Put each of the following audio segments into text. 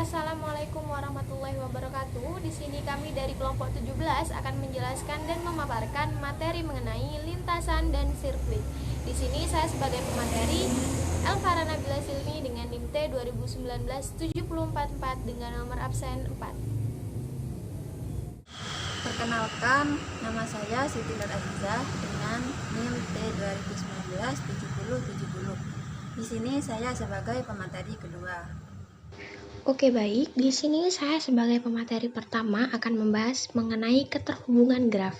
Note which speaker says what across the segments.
Speaker 1: Assalamualaikum warahmatullahi wabarakatuh. Di sini kami dari kelompok 17 akan menjelaskan dan memaparkan materi mengenai lintasan dan sirkuit. Di sini saya sebagai pemateri Elvara Nabila Silmi dengan NIM T 2019-7444 dengan nomor absen 4.
Speaker 2: Perkenalkan, nama saya Siti Nur Azizah dengan NIM T 2019-7070. Di sini saya sebagai pemateri kedua.
Speaker 3: Oke, baik. Di sini saya sebagai pemateri pertama akan membahas mengenai keterhubungan graf.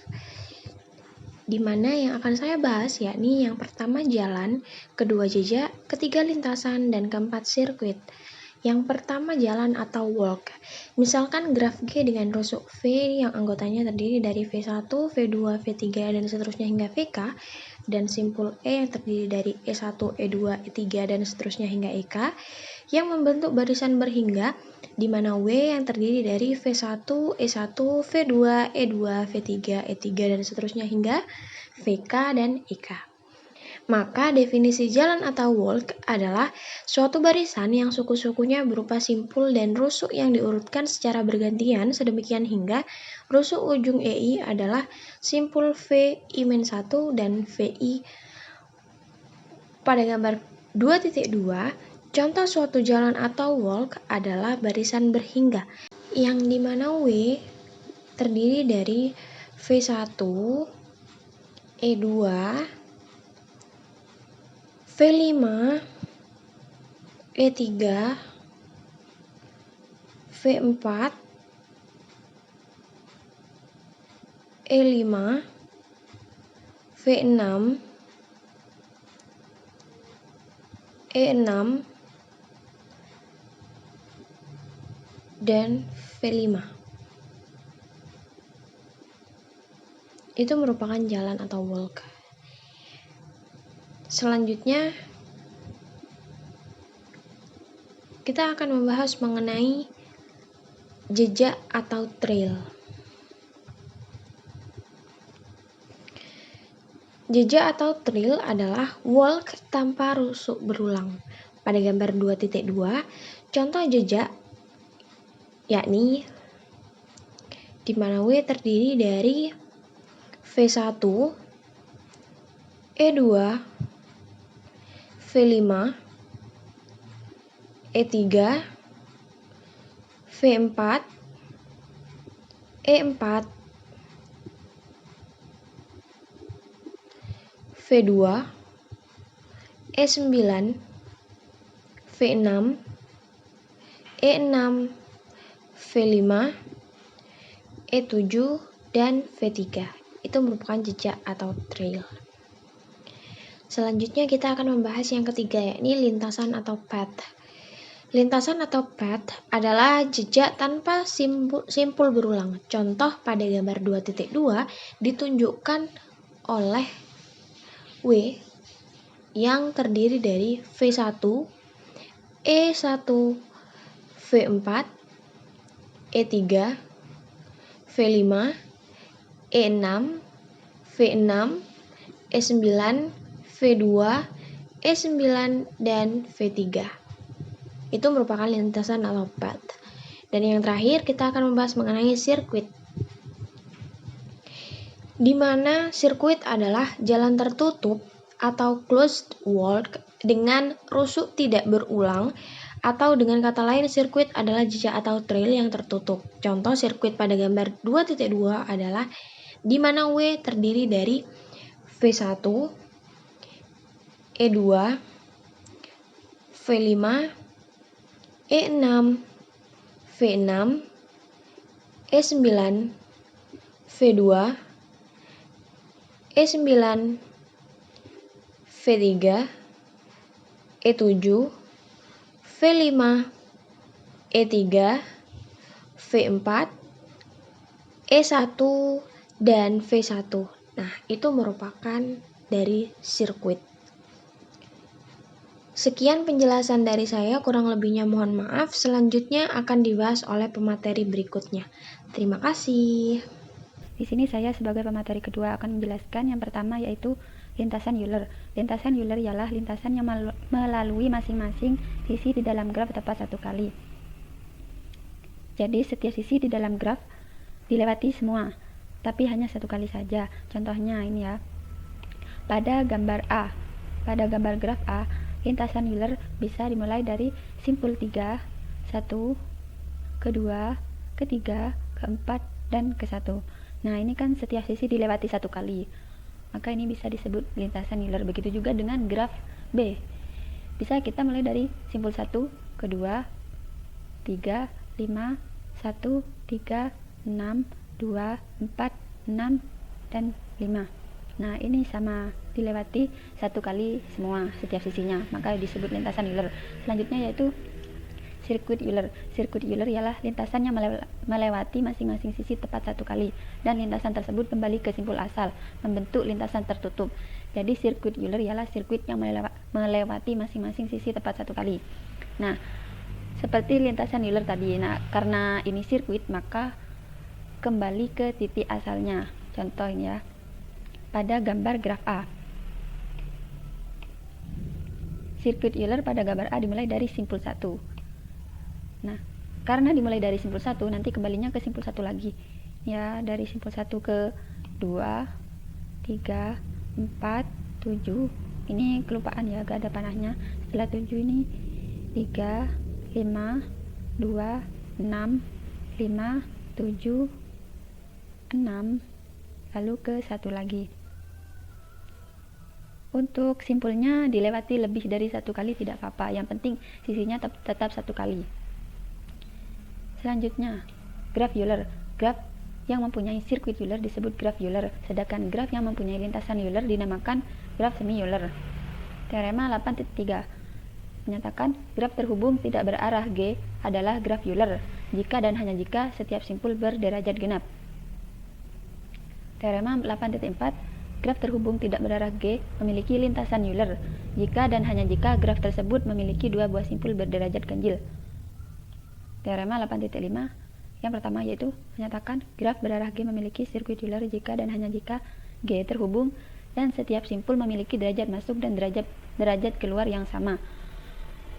Speaker 3: Di mana yang akan saya bahas yakni yang pertama jalan, kedua jejak, ketiga lintasan, dan keempat sirkuit. Yang pertama jalan atau walk. Misalkan graf G dengan rusuk V yang anggotanya terdiri dari V1, V2, V3, dan seterusnya hingga VK, dan simpul E yang terdiri dari E1, E2, E3, dan seterusnya hingga EK, yang membentuk barisan berhingga, di mana W yang terdiri dari V1, E1, V2, E2, V3, E3, dan seterusnya hingga VK dan EK. Maka definisi jalan atau walk adalah suatu barisan yang suku-sukunya berupa simpul dan rusuk yang diurutkan secara bergantian sedemikian hingga rusuk ujung EI adalah simpul VI-1 dan VI. Pada gambar 2.2, contoh suatu jalan atau walk adalah barisan berhingga yang dimana W terdiri dari V1, E2, V5, E3, V4, E5, V6, E6, dan V5. Itu merupakan jalan atau walk. Selanjutnya, kita akan membahas mengenai jejak atau trail. Jejak atau trail adalah walk tanpa rusuk berulang. Pada gambar 2.2, contoh jejak yakni di mana W terdiri dari V1, E2, V5, E3, V4, E4, V2, E9, V6, E6, V5, E7, dan V3. Itu merupakan jejak atau trail. Selanjutnya kita akan membahas yang ketiga yakni lintasan atau path. Lintasan atau path adalah jejak tanpa simpul berulang. Contoh pada gambar 2.2 ditunjukkan oleh W yang terdiri dari V1, E1, V4, E3, V5, E6, V6, E9, V2, E9, dan V3. Itu merupakan lintasan atau path. Dan yang terakhir kita akan membahas mengenai sirkuit. Di mana sirkuit adalah jalan tertutup atau closed walk dengan rusuk tidak berulang, atau dengan kata lain sirkuit adalah jejak atau trail yang tertutup. Contoh sirkuit pada gambar 2.2 adalah di mana W terdiri dari V1, E2, V5, E6, V6, E9, V2, E9, V3, E7, V5, E3, V4, E1, dan V1. Nah, itu merupakan dari sirkuit. Sekian penjelasan dari saya, kurang lebihnya mohon maaf. Selanjutnya akan dibahas oleh pemateri berikutnya. Terima kasih.
Speaker 4: Di sini saya sebagai pemateri kedua akan menjelaskan yang pertama yaitu lintasan Euler. Lintasan Euler ialah lintasan yang melalui masing-masing sisi di dalam graf tepat satu kali. Jadi setiap sisi di dalam graf dilewati semua, tapi hanya satu kali saja. Contohnya ini ya. Pada gambar graf A, lintasan Euler bisa dimulai dari simpul 3, 1, kedua, ketiga, keempat, dan ke-1. Nah, ini kan setiap sisi dilewati satu kali. Maka ini bisa disebut lintasan Euler. Begitu juga dengan graf B. Bisa kita mulai dari simpul 1, kedua, 3, 5, 1, 3, 6, 2, 4, 6, dan 5. Nah, ini sama dilewati satu kali semua setiap sisinya, maka disebut lintasan Euler. Selanjutnya yaitu sirkuit Euler. Sirkuit Euler ialah lintasan yang melewati masing-masing sisi tepat satu kali, dan lintasan tersebut kembali ke simpul asal, membentuk lintasan tertutup. Jadi sirkuit Euler ialah sirkuit yang melewati masing-masing sisi tepat satu kali. Nah, seperti lintasan Euler tadi. Nah, karena ini sirkuit, maka kembali ke titik asalnya. Contoh ini ya, pada gambar graf A. Sirkuit Euler pada gambar A dimulai dari simpul 1. Nah, karena dimulai dari simpul 1, nanti kembalinya ke simpul 1 lagi. Ya, dari simpul 1 ke 2, 3, 4, 7. Ini kelupaan ya, gak ada panahnya. Setelah 7 ini 3, 5, 2, 6, 5, 7, 6, lalu ke 1 lagi. Untuk simpulnya dilewati lebih dari satu kali tidak apa-apa, yang penting sisinya tetap satu kali. Selanjutnya, graf Euler. Graf yang mempunyai sirkuit Euler disebut graf Euler, sedangkan graf yang mempunyai lintasan Euler dinamakan graf semi Euler. Teorema 8.3 menyatakan graf terhubung tidak berarah G adalah graf Euler jika dan hanya jika setiap simpul berderajat genap. Teorema 8.4, graf terhubung tidak berarah G memiliki lintasan Euler jika dan hanya jika graf tersebut memiliki dua buah simpul berderajat ganjil. Teorema 8.5 yang pertama yaitu menyatakan graf berarah G memiliki sirkuit Euler jika dan hanya jika G terhubung dan setiap simpul memiliki derajat masuk dan derajat keluar yang sama.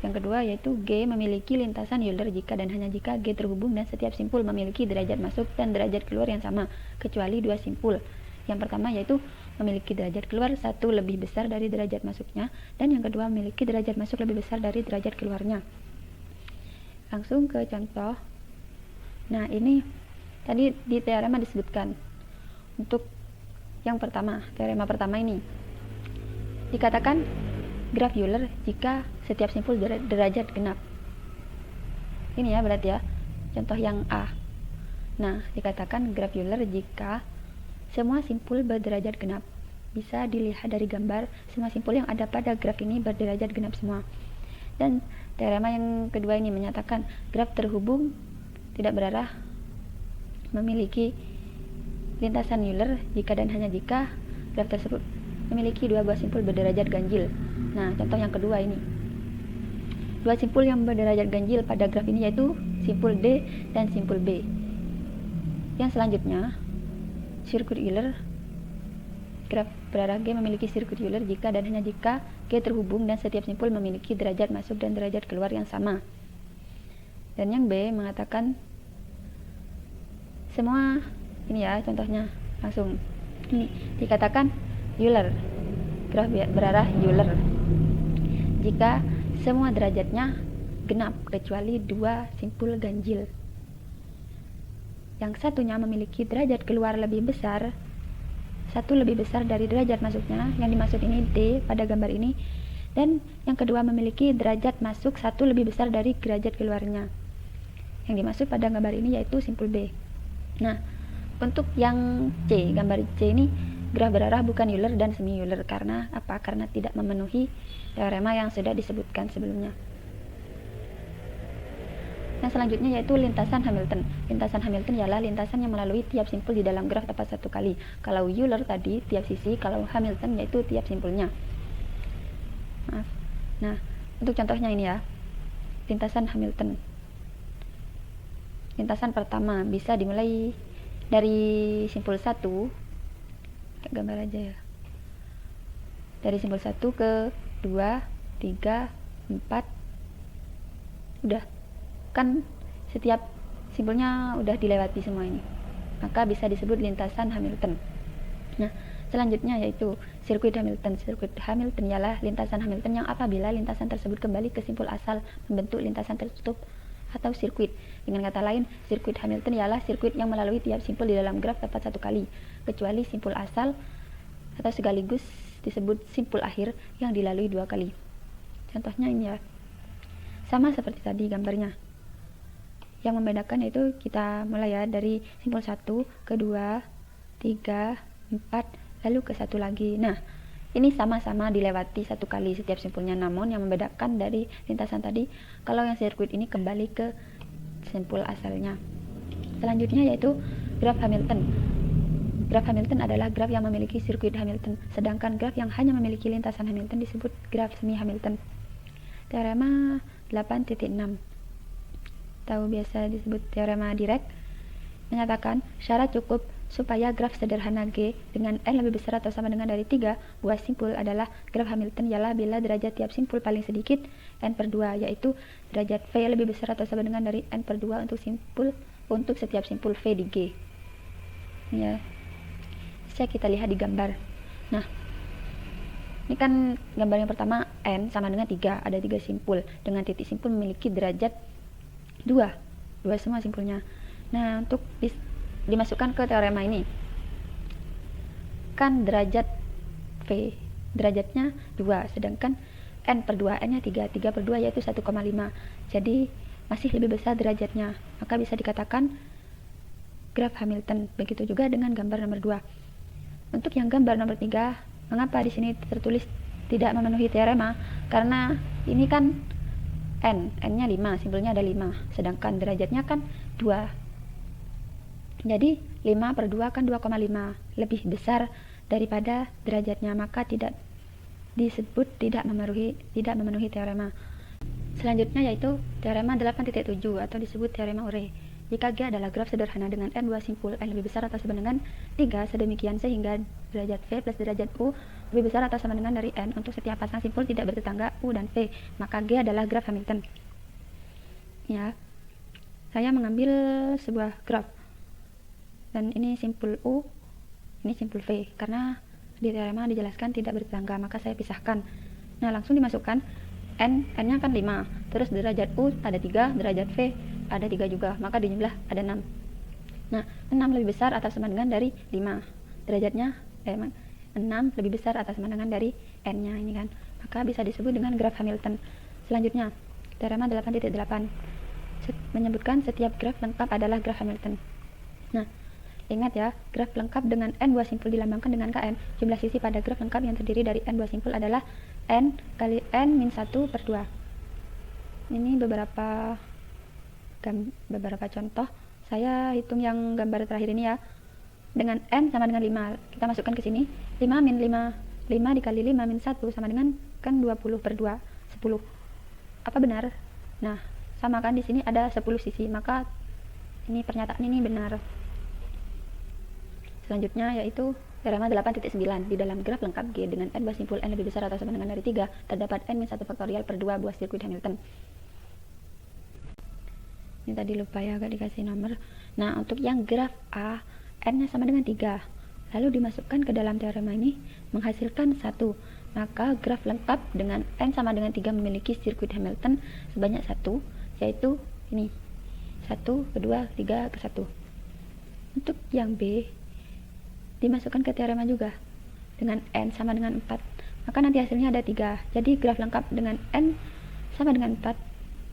Speaker 4: Yang kedua yaitu G memiliki lintasan Euler jika dan hanya jika G terhubung dan setiap simpul memiliki derajat masuk dan derajat keluar yang sama, kecuali dua simpul. Yang pertama yaitu memiliki derajat keluar satu lebih besar dari derajat masuknya, dan yang kedua memiliki derajat masuk lebih besar dari derajat keluarnya. Langsung ke contoh. Nah, ini tadi di teorema disebutkan. Untuk yang pertama, teorema pertama ini dikatakan graf Euler jika setiap simpul derajat genap. Ini ya berarti ya, contoh yang A. Nah, dikatakan graf Euler jika semua simpul berderajat genap. Bisa dilihat dari gambar, semua simpul yang ada pada graf ini berderajat genap semua. Dan teorema yang kedua ini menyatakan graf terhubung tidak berarah memiliki lintasan Euler jika dan hanya jika graf tersebut memiliki dua buah simpul berderajat ganjil. Nah, contoh yang kedua ini. Dua simpul yang berderajat ganjil pada graf ini yaitu simpul D dan simpul B. Yang selanjutnya, sirkuit Euler. Graf berarah G memiliki sirkuit Euler jika dan hanya jika G terhubung dan setiap simpul memiliki derajat masuk dan derajat keluar yang sama. Dan yang B mengatakan semua ini ya contohnya langsung. Ini dikatakan Euler. Graf berarah Euler jika semua derajatnya genap kecuali dua simpul ganjil. Yang satunya memiliki derajat keluar lebih besar, satu lebih besar dari derajat masuknya, yang dimaksud ini D pada gambar ini, dan yang kedua memiliki derajat masuk satu lebih besar dari derajat keluarnya. Yang dimaksud pada gambar ini yaitu simpul B. Nah, untuk yang C, gambar C ini graf berarah bukan Euler dan semi Euler. Karena apa? Karena tidak memenuhi teorema yang sudah disebutkan sebelumnya. Yang selanjutnya yaitu lintasan Hamilton. Lintasan Hamilton ialah lintasan yang melalui tiap simpul di dalam graf tepat satu kali. Kalau Euler tadi tiap sisi, kalau Hamilton yaitu tiap simpulnya. Maaf. Nah, untuk contohnya ini ya. Lintasan Hamilton. Lintasan pertama bisa dimulai dari simpul 1. Gambar aja ya. Dari simpul 1 ke 2, 3, 4. Udah. Kan setiap simpulnya udah dilewati semua ini, maka bisa disebut lintasan Hamilton. Nah, selanjutnya yaitu sirkuit Hamilton. Sirkuit Hamilton ialah lintasan Hamilton yang apabila lintasan tersebut kembali ke simpul asal membentuk lintasan tertutup atau sirkuit. Dengan kata lain, sirkuit Hamilton ialah sirkuit yang melalui tiap simpul di dalam graf tepat satu kali, kecuali simpul asal atau sekaligus disebut simpul akhir yang dilalui dua kali. Contohnya ini ya, sama seperti tadi gambarnya. Yang membedakan yaitu kita mulai ya dari simpul 1, kedua, 3, 4, lalu ke satu lagi. Nah, ini sama-sama dilewati satu kali setiap simpulnya, namun yang membedakan dari lintasan tadi, kalau yang sirkuit ini kembali ke simpul asalnya. Selanjutnya yaitu graf Hamilton. Graf Hamilton adalah graf yang memiliki sirkuit Hamilton, sedangkan graf yang hanya memiliki lintasan Hamilton disebut graf semi Hamilton. Teorema 8.6 atau biasa disebut teorema Dirac menyatakan syarat cukup supaya graf sederhana G dengan n lebih besar atau sama dengan dari 3 buah simpul adalah graf Hamilton ialah bila derajat tiap simpul paling sedikit n/2, yaitu derajat V lebih besar atau sama dengan dari n/2 untuk setiap simpul V di G. Ya, bisa kita lihat di gambar. Nah, ini kan gambar yang pertama, n sama dengan 3, ada 3 simpul dengan titik simpul memiliki derajat 2 semua simpulnya. Nah, untuk dimasukkan ke teorema ini, kan derajat V derajatnya 2, sedangkan n/2, n-nya 3/2 yaitu 1,5, jadi masih lebih besar derajatnya, maka bisa dikatakan graf Hamilton. Begitu juga dengan gambar nomor 2. Untuk yang gambar nomor 3, mengapa di sini tertulis tidak memenuhi teorema? Karena ini kan n-nya 5, simpulnya ada 5, sedangkan derajatnya kan 2. Jadi 5/2 kan 2,5, lebih besar daripada derajatnya, maka tidak disebut tidak memenuhi teorema. Selanjutnya yaitu teorema 8.7 atau disebut teorema Ure. Jika G adalah graf sederhana dengan n buah simpul n lebih besar atau sama dengan 3, sedemikian sehingga derajat V plus derajat U lebih besar atau sama dengan dari n untuk setiap pasang simpul tidak bertetangga U dan V, maka G adalah graf Hamilton. Ya, saya mengambil sebuah graf, dan ini simpul U, ini simpul V, karena di teorema dijelaskan tidak bertetangga, maka saya pisahkan. Nah, langsung dimasukkan n-nya kan 5, terus derajat U ada 3, derajat V ada 3 juga, maka dijumlah ada 6. Nah, 6 lebih besar atau sama dengan dari 5, derajatnya 6 lebih besar atau sama dengan dari n-nya ini kan, maka bisa disebut dengan graf Hamilton. Selanjutnya teorema 8.8 menyebutkan setiap graf lengkap adalah graf Hamilton. Nah, ingat ya, graf lengkap dengan n buah simpul dilambangkan dengan Kn. Jumlah sisi pada graf lengkap yang terdiri dari n buah simpul adalah n kali n-1/2. Ini beberapa contoh. Saya hitung yang gambar terakhir ini ya. Dengan n sama dengan 5, kita masukkan ke sini. 5 min 5 dikali 5 min 1 sama dengan kan 20/2, 10. Apa benar? Nah, sama kan di sini ada 10 sisi, maka ini pernyataan ini benar. Selanjutnya yaitu teorema 8.9. Di dalam graf lengkap G dengan n buah simpul n lebih besar atau sama dengan dari 3, terdapat n-1/2 buah sirkuit Hamilton. Ini tadi lupa ya, agak dikasih nomor. Nah, untuk yang graf A, n-nya sama dengan 3, lalu dimasukkan ke dalam teorema ini menghasilkan 1, maka graf lengkap dengan n sama dengan 3 memiliki sirkuit Hamilton sebanyak 1, yaitu ini 1, kedua, 3, ke 1. Untuk yang B dimasukkan ke teorema juga dengan n sama dengan 4, maka nanti hasilnya ada 3, jadi graf lengkap dengan n sama dengan 4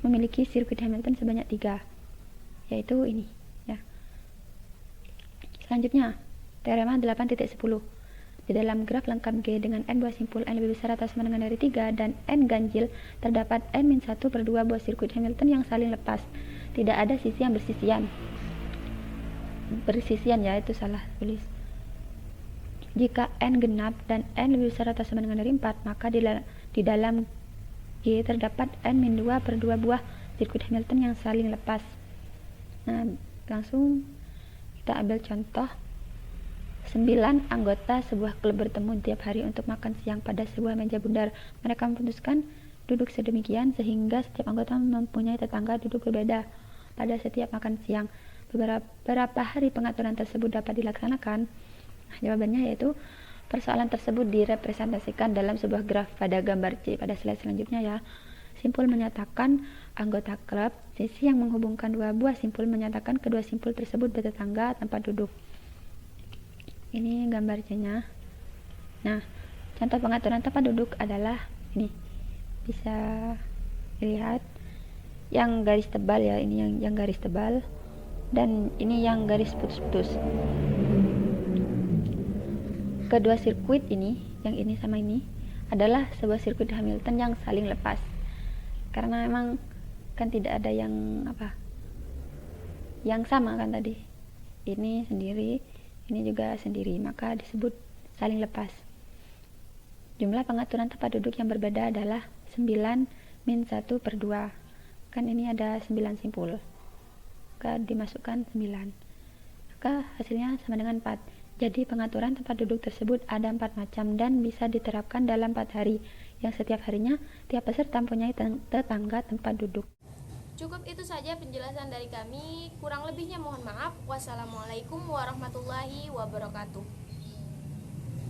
Speaker 4: memiliki sirkuit Hamilton sebanyak 3, yaitu ini ya. Selanjutnya teorema 8.10. Di dalam graf lengkap G dengan n buah simpul n lebih besar atau sama dengan dari 3 dan n ganjil, terdapat n-1/2 buah sirkuit Hamilton yang saling lepas. Tidak ada sisi yang bersisian ya, itu salah tulis. Jika n genap dan n lebih besar atau sama dengan dari 4, maka di dalam G terdapat n-2/2 buah sirkuit Hamilton yang saling lepas. Nah, langsung kita ambil contoh. 9 anggota sebuah klub bertemu tiap hari untuk makan siang pada sebuah meja bundar. Mereka memutuskan duduk sedemikian sehingga setiap anggota mempunyai tetangga duduk berbeda. pada setiap makan siang. Beberapa hari pengaturan tersebut dapat dilaksanakan? Nah, jawabannya yaitu persoalan tersebut direpresentasikan dalam sebuah graf pada gambar C pada slide selanjutnya ya. Simpul menyatakan anggota klub, sisi yang menghubungkan dua buah simpul menyatakan kedua simpul tersebut bertetangga tanpa duduk. Ini gambar C-nya. Nah, contoh pengaturan tempat duduk adalah ini. Bisa dilihat yang garis tebal ya, ini yang garis tebal dan ini yang garis putus-putus. Kedua sirkuit ini, yang ini sama ini, adalah sebuah sirkuit Hamilton yang saling lepas. Karena memang kan tidak ada yang yang sama kan tadi. Ini sendiri, ini juga sendiri, maka disebut saling lepas. Jumlah pengaturan tempat duduk yang berbeda adalah 9 min 1 per 2. Kan ini ada 9 simpul. Maka dimasukkan 9. Maka hasilnya sama dengan 4. Jadi pengaturan tempat duduk tersebut ada 4 macam dan bisa diterapkan dalam 4 hari, yang setiap harinya tiap peserta mempunyai tetangga tempat duduk.
Speaker 1: Cukup itu saja penjelasan dari kami. Kurang lebihnya mohon maaf. Wassalamualaikum warahmatullahi wabarakatuh.